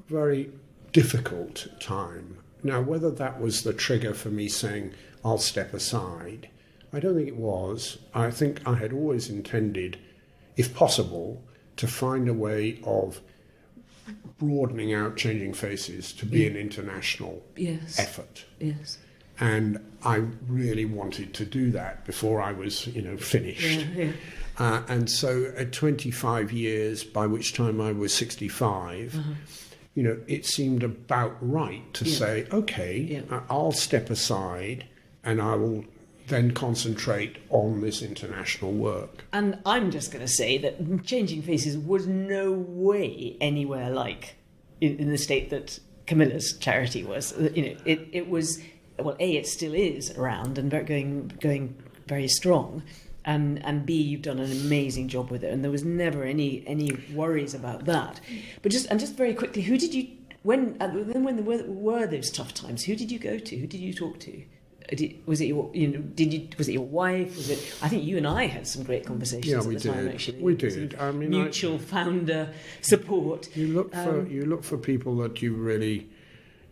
very difficult time. Now, whether that was the trigger for me saying, I'll step aside, I don't think it was. I think I had always intended, if possible, to find a way of broadening out Changing Faces to be an international effort. Yes. And I really wanted to do that before I was, finished. And so at 25 years, by which time I was 65, it seemed about right to say, okay, I'll step aside and I will then concentrate on this international work. And I'm just going to say that Changing Faces was no way anywhere like in the state that Camilla's charity was. It was, well, A, it still is around and going very strong. And B, you've done an amazing job with it, and there was never any worries about that. But just very quickly, who did you when there were those tough times? Who did you go to? Who did you talk to? Was it your wife? Was it? I think you and I had some great conversations at the time. Actually, we did. I mean, mutual founder support. You look for people that you really,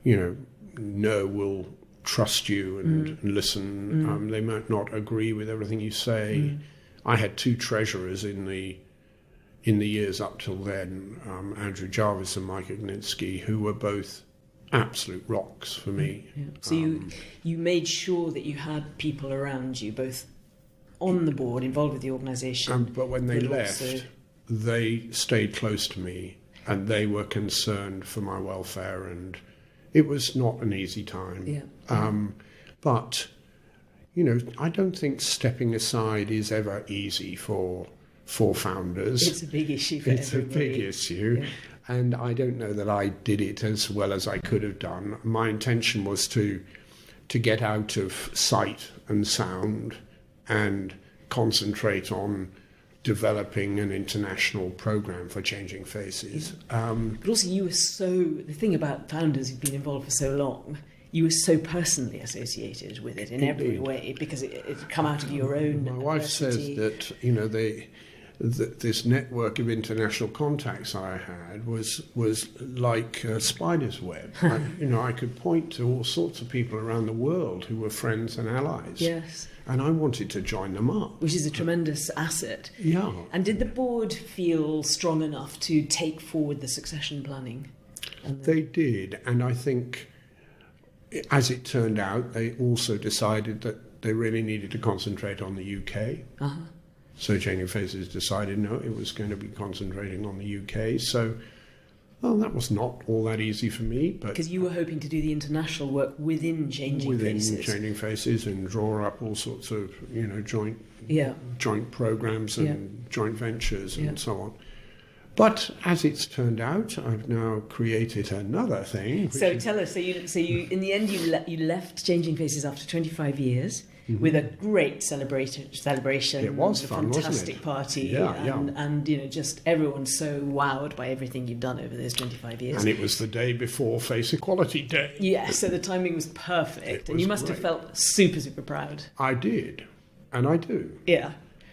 know will trust you and listen. They might not agree with everything you say. I had two treasurers in the years up till then, Andrew Jarvis and Mike Ogninsky, who were both absolute rocks for me. So you made sure that you had people around you, both on the board, involved with the organisation. But when they left, they stayed close to me, and they were concerned for my welfare, and it was not an easy time. But, I don't think stepping aside is ever easy for founders. It's a big issue for everybody. It's a big issue. Yeah. And I don't know that I did it as well as I could have done. My intention was to get out of sight and sound and concentrate on developing an international program for Changing Faces. But also the thing about founders who've been involved for so long, you were so personally associated with it in every way, because it come out of your own My wife adversity. says that, this network of international contacts I had was like a spider's web. I could point to all sorts of people around the world who were friends and allies. Yes. And I wanted to join them up. Which is a tremendous asset. Yeah. And did the board feel strong enough to take forward the succession planning? They did. And I think, as it turned out, they also decided that they really needed to concentrate on the UK. So Changing Faces decided, no, it was going to be concentrating on the UK. So, that was not all that easy for me. Because you were hoping to do the international work within Changing Faces. Within Changing Faces, and draw up all sorts of, joint programs and joint ventures and so on. But as it's turned out, I've now created another thing. So tell us, so you in the end you left Changing Faces after 25 years. With a great celebration. It was fun, fantastic wasn't it? party, and just everyone so wowed by everything you've done over those 25 years. And it was the day before Face Equality Day. Yeah, so the timing was perfect, and you must have felt super, super proud. I did, and I do. Yeah.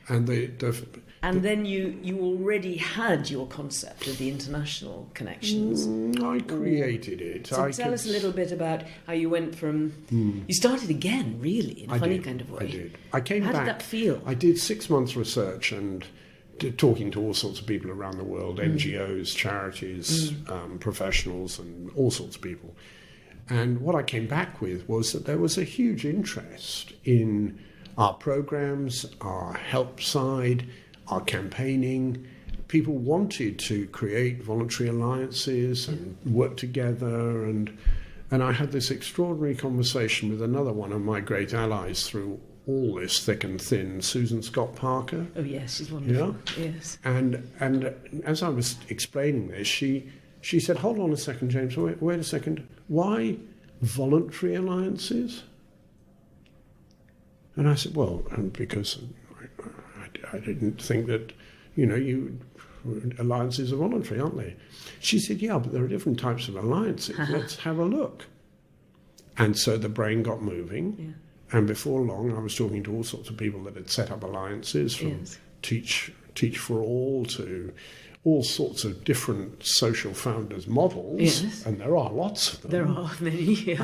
And And then you already had your concept of the international connections. I created it. So tell us a little bit about how you went from... You started again, really, in a funny kind of way. I did. I came back. How did that feel? I did 6 months research and talking to all sorts of people around the world, NGOs, charities, professionals, and all sorts of people. And what I came back with was that there was a huge interest in our programs, our help side, our campaigning. People wanted to create voluntary alliances and work together, and I had this extraordinary conversation with another one of my great allies through all this thick and thin, Susan Scott Parker. Oh yes, she's wonderful. Yeah? Yes. And as I was explaining this, she said, "Hold on a second, James. Wait a second. Why voluntary alliances?" And I said, "Well, because I didn't think that, alliances are voluntary, aren't they? She said, yeah, but there are different types of alliances. Let's have a look. And so the brain got moving. Yeah. And before long, I was talking to all sorts of people that had set up alliances, from Teach for All to all sorts of different social founders models, and there are lots of them. There are many,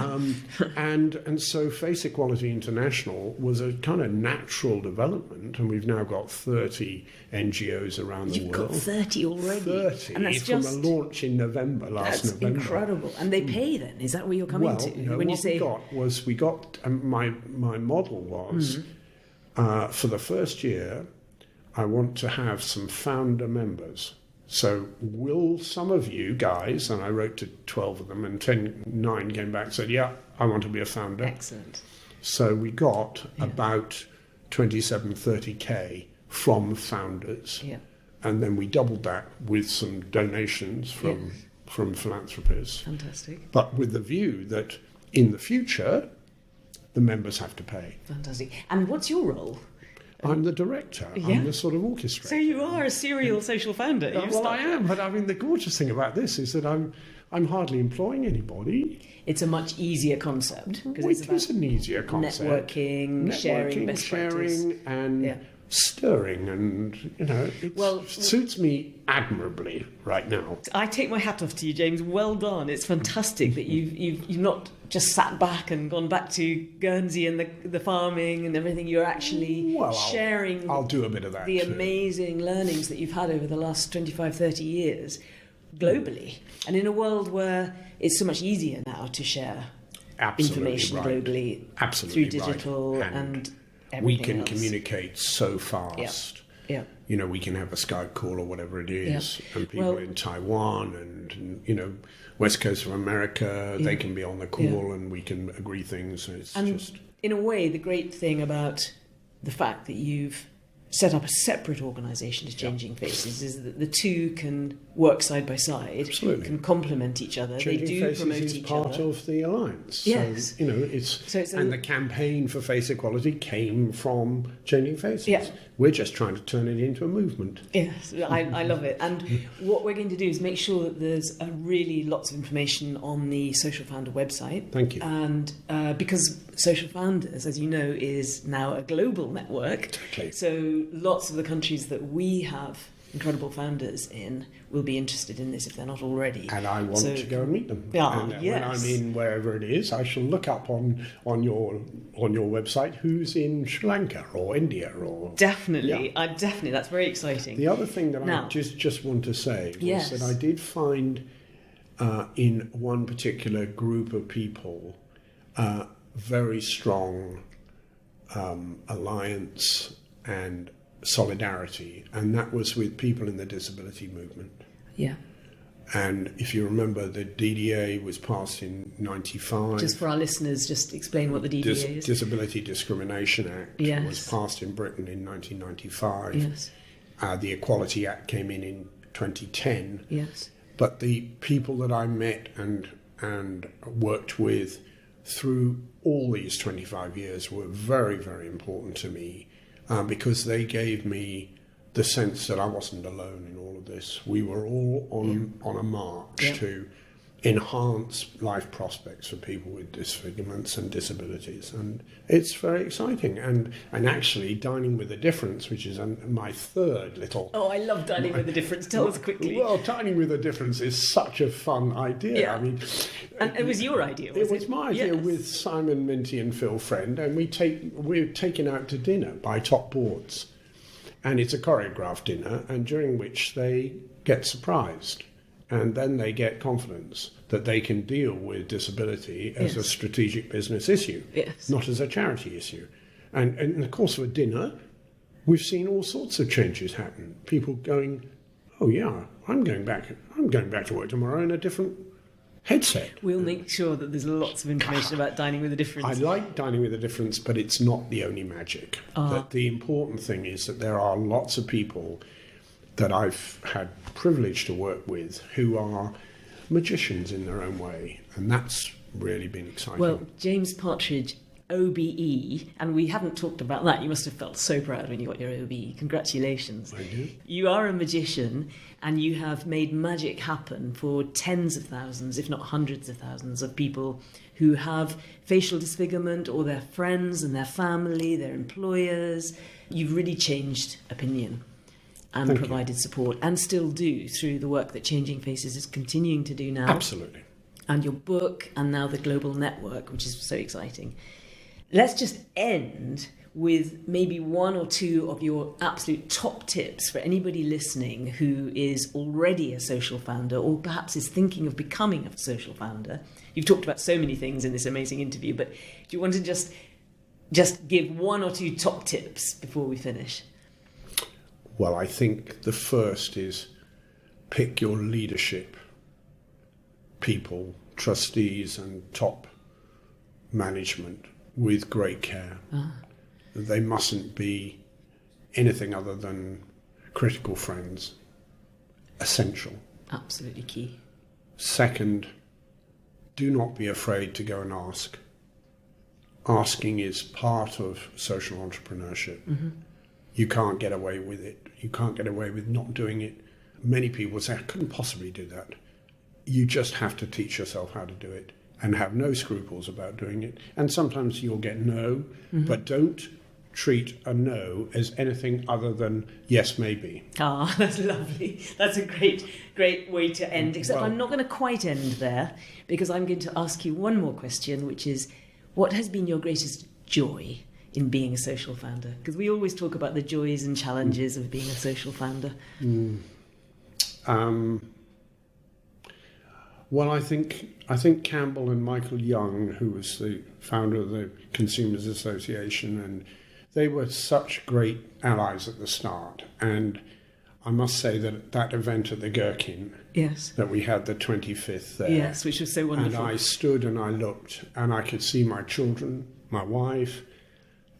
and so Face Equality International was a kind of natural development, and we've now got 30 NGOs around the world. You've got 30 already? 30, and that's from a launch in November, last November. That's incredible. And they pay then? Is that where you're coming to? No, when what you say... we got, my model was, for the first year, I want to have some founder members. So will some of you guys, and I wrote to 12 of them, and 9 came back and said, yeah, I want to be a founder. Excellent. So we got about 27, 30K from founders. Yeah. And then we doubled that with some donations from philanthropists. Fantastic. But with the view that in the future, the members have to pay. Fantastic. And what's your role? I'm the director. I'm the sort of orchestrator. So you are a serial social founder. Well, I am, but I mean, the gorgeous thing about this is that I'm hardly employing anybody. It's a much easier concept. It is an easier concept. Networking, sharing best practice. And stirring, and it suits me admirably right now. I take my hat off to you, James. Well done. It's fantastic that you've not just sat back and gone back to Guernsey and the farming and everything. You're actually sharing. I'll do a bit of that. The amazing learnings that you've had over the last 25, 30 years globally, and in a world where it's so much easier now to share information globally through digital and we can communicate so fast. Yeah. We can have a Skype call or whatever it is, and people in Taiwan and West Coast of America, they can be on the call and we can agree things. In a way, the great thing about the fact that you've set up a separate organisation to Changing Faces is that the two can work side by side. Absolutely. Can complement each other. Changing they do Faces promote is each part other. of the alliance. Yes. So, and the campaign for face equality came from Changing Faces. Yeah. We're just trying to turn it into a movement. Yes, I love it. And what we're going to do is make sure that there's really lots of information on the Social Founder website. Thank you. And because Social Founders, as you know, is now a global network. Exactly. So lots of the countries that we have incredible founders in will be interested in this if they're not already. And I want to go and meet them. Yeah, and when I'm in wherever it is, I shall look up on your website who's in Sri Lanka or India or definitely. Definitely, that's very exciting. The other thing that I just want to say was that I did find in one particular group of people very strong alliance and solidarity, and that was with people in the disability movement. Yeah. And if you remember, the DDA was passed in 95. Just for our listeners, just explain what the DDA is. Disability Discrimination Act was passed in Britain in 1995. Yes. The Equality Act came in 2010. Yes. But the people that I met and worked with through all these 25 years were very, very important to me. Because they gave me the sense that I wasn't alone in all of this. We were all on a march to enhance life prospects for people with disfigurements and disabilities. And it's very exciting. And actually, Dining with a Difference, which is my third little... Oh, I love Dining with a Difference. Tell us quickly. Well, Dining with a Difference is such a fun idea. Yeah. I mean... And it was your idea, was it? It was my idea with Simon Minty and Phil Friend, and we're taken out to dinner by top boards. And it's a choreographed dinner, and during which they get surprised. And then they get confidence that they can deal with disability as a strategic business issue, not as a charity issue. And in the course of a dinner, we've seen all sorts of changes happen. People going, oh yeah, I'm going back to work tomorrow in a different headset. We'll make sure that there's lots of information about Dining with a Difference. I like Dining with a Difference, but it's not the only magic. That the important thing is that there are lots of people that I've had privilege to work with who are magicians in their own way, and that's really been exciting. Well, James Partridge OBE, and we haven't talked about that. You must have felt so proud when you got your OBE. Congratulations. I do. You are a magician, and you have made magic happen for tens of thousands, if not hundreds of thousands, of people who have facial disfigurement, or their friends and their family, their employers. You've really changed opinion and provided support, and still do, through the work that Changing Faces is continuing to do now. Absolutely. And your book, and now the global network, which is so exciting. Let's just end with maybe one or two of your absolute top tips for anybody listening who is already a social founder, or perhaps is thinking of becoming a social founder. You've talked about so many things in this amazing interview, but do you want to just give one or two top tips before we finish? Well, I think the first is pick your leadership people, trustees and top management with great care. They mustn't be anything other than critical friends. Essential. Absolutely key. Second, do not be afraid to go and ask. Asking is part of social entrepreneurship. Mm-hmm. You can't get away with it. You can't get away with not doing it. Many people say, I couldn't possibly do that. You just have to teach yourself how to do it and have no scruples about doing it. And sometimes you'll get no, but don't treat a no as anything other than yes, maybe. Ah, that's lovely. That's a great way to end. Except I'm not going to quite end there, because I'm going to ask you one more question, which is, what has been your greatest joy in being a social founder? Because we always talk about the joys and challenges of being a social founder. Well, I think Campbell and Michael Young, who was the founder of the Consumers Association, and they were such great allies at the start. And I must say that event at the Gherkin, that we had the 25th there. Yes, which was so wonderful. And I stood and I looked, and I could see my children, my wife.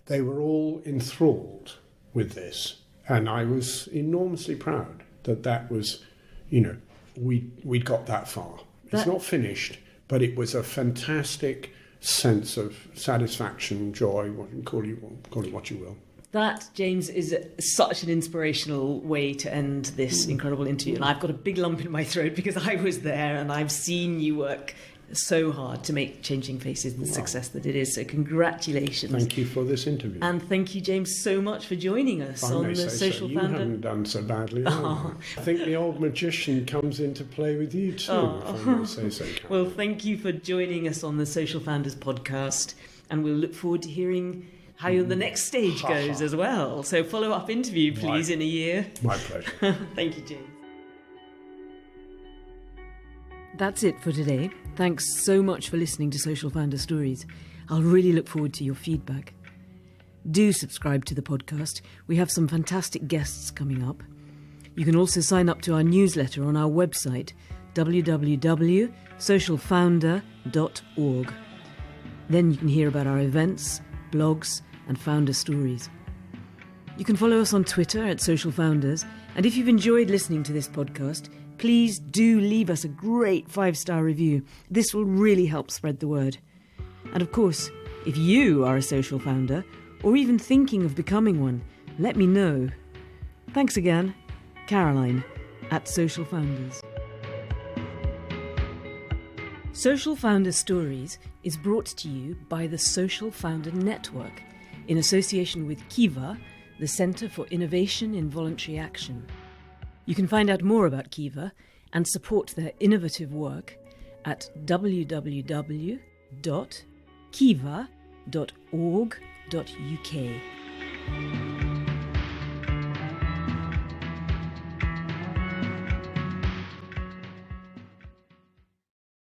They were all enthralled with this. And I was enormously proud that was, we'd got that far. It's not finished, but it was a fantastic sense of satisfaction, joy, call it what you will. That, James, is such an inspirational way to end this incredible interview. And I've got a big lump in my throat because I was there and I've seen you work so hard to make Changing Faces the success that it is. So congratulations. Thank you for this interview. And thank you, James, so much for joining us on the Social Founder. You haven't done so badly. I think the old magician comes into play with you too, if I may say so. Well, thank you for joining us on the Social Founders podcast, and we'll look forward to hearing how the next stage goes as well. So follow-up interview, please, in a year. My pleasure. Thank you, James. That's it for today. Thanks so much for listening to Social Founder Stories. I'll really look forward to your feedback. Do subscribe to the podcast. We have some fantastic guests coming up. You can also sign up to our newsletter on our website, www.socialfounder.org. Then you can hear about our events, blogs, and founder stories. You can follow us on Twitter at Social Founders, and if you've enjoyed listening to this podcast, please do leave us a great 5-star review. This will really help spread the word. And of course, if you are a social founder, or even thinking of becoming one, let me know. Thanks again, Caroline at Social Founders. Social Founder Stories is brought to you by the Social Founder Network in association with Kiva, the Centre for Innovation in Voluntary Action. You can find out more about Kiva and support their innovative work at www.kiva.org.uk.